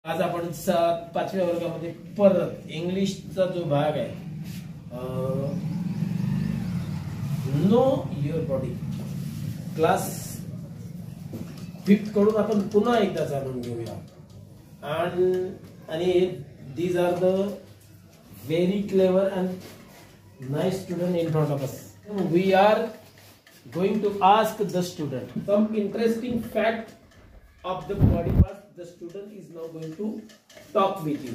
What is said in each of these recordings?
आज आपण 5व्या वर्गामध्ये परत इंग्लिशचा जो भाग आहे know your body class 5th कडून आपण पुन्हा एकदा जाणून घेऊया. आणि these are the very clever and nice student in front of us. We are going to ask the student some interesting fact of the body parts. The student is now going to talk with you.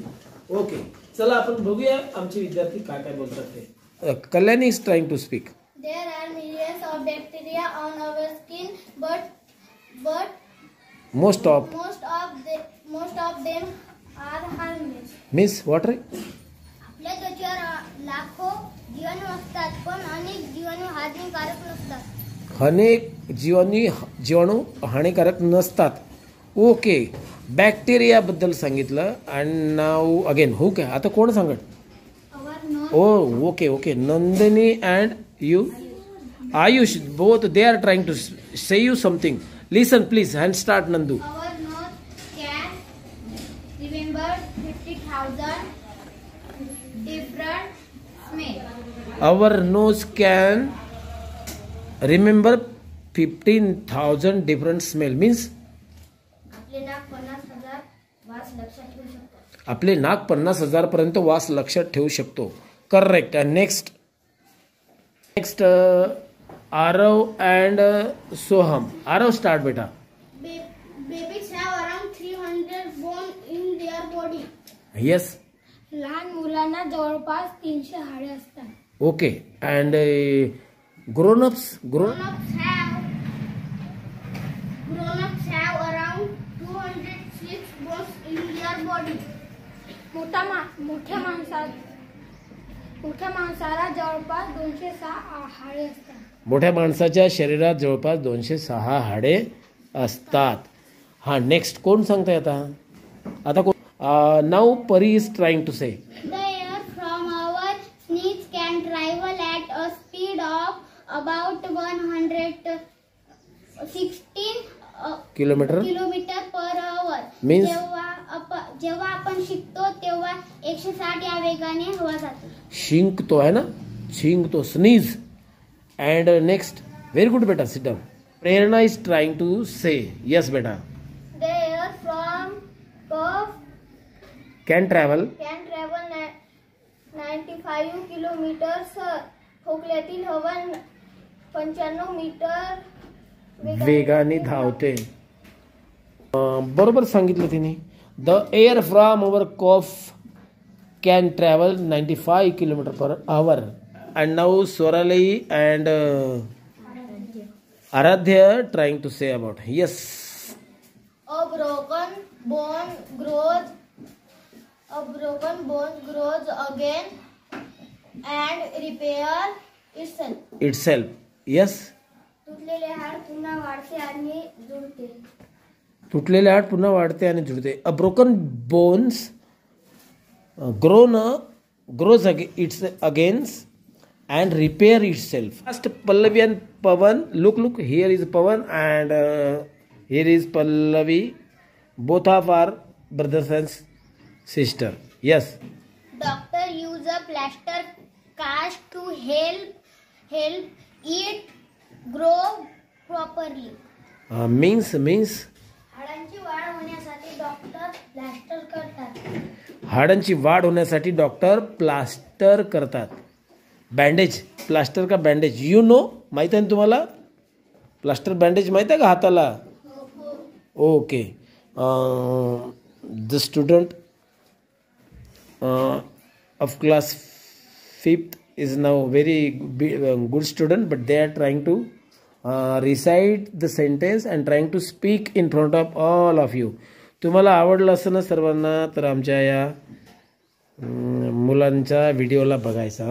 Okay, चला आपण बघूया आमचे विद्यार्थी काय काय बोलतात ते. Kalyani is trying to speak. There are millions of bacteria on our skin, but most of them are harmless. Miss, what? आपल्या त्वचेवर लाखो जीवाणू असतात, पण अनेक जीवाणू हानिकारक नसतात. अनेक जीवाणू हानिकारक नसतात. ओके, बॅक्टेरिया बद्दल सांगितलं. अँड नाउ अगेन हू काय आता कोण सांगत? Oh okay Nandini and you Ayush both they are trying to say you something. Listen please and start Nandu. Our nose can remember 15,000 different smell. Means आपले नाक 50,000 पर्यंत वास लक्षात ठेवू शकतो. Correct. Next Aarav and Soham. Aarav start बेटा. Babies have around 300 bones in their body. Yes. लहान मुलांना जवळपास 300 हाडे असतात. Okay. And grown-ups have around 206 bones in their body. मोठ्या माणसाला जवळपास 206 हाडे असतात. मोठ्या माणसाच्या शरीरात जवळपास 206 हाडे असतात. हा नेक्स्ट कोण सांगताय आता कोण? Now Pari is trying to say. The air from our sneeze can travel at a speed of about 116 kilometre per hour. Means जेव्हा आपण शिंकतो तेव्हा 160 या वेगाने हवा जाते. शिंकतो है ना, शिंकतो, sneeze. And next very good बेटा, sit down. Prerana is trying to say. Yes बेटा. The air from cough can travel 95 kilometre. खोकल्यातील हवा 95 मीटर वेगाने धावते. बरोबर सांगितलं तिने. The air from our cough can travel 95 kilometre per hour. And now Swarali and Aaradhya trying to say about. Yes. A broken bone grows again and repair itself. Yes. तुटलेले हाड पुन्हा वाढते आणि जुळते. A broken bones grows again and repair itself. First Pallavi and Pavan. Look. Here is Pavan and here is Pallavi. Both of our brothers and sister. Yes. Doctor use a plaster cast to help it grow properly. Means हाडांची वाढ होण्यासाठी doctor plaster करतात. हाडांची वाढ होण्यासाठी doctor plaster करतात. Bandage. Plaster का bandage you know, माहित आहे ना तुम्हाला? प्लास्टर बँडेज माहित आहे का हाताला? Okay. The student of class 5th is now very good student, but they are trying to recite the sentence and trying to speak in front of all of you. तुम्हाला आवडलं असं ना सर्वांना, तर आमच्या या मुलांच्या व्हिडिओला बघायचा.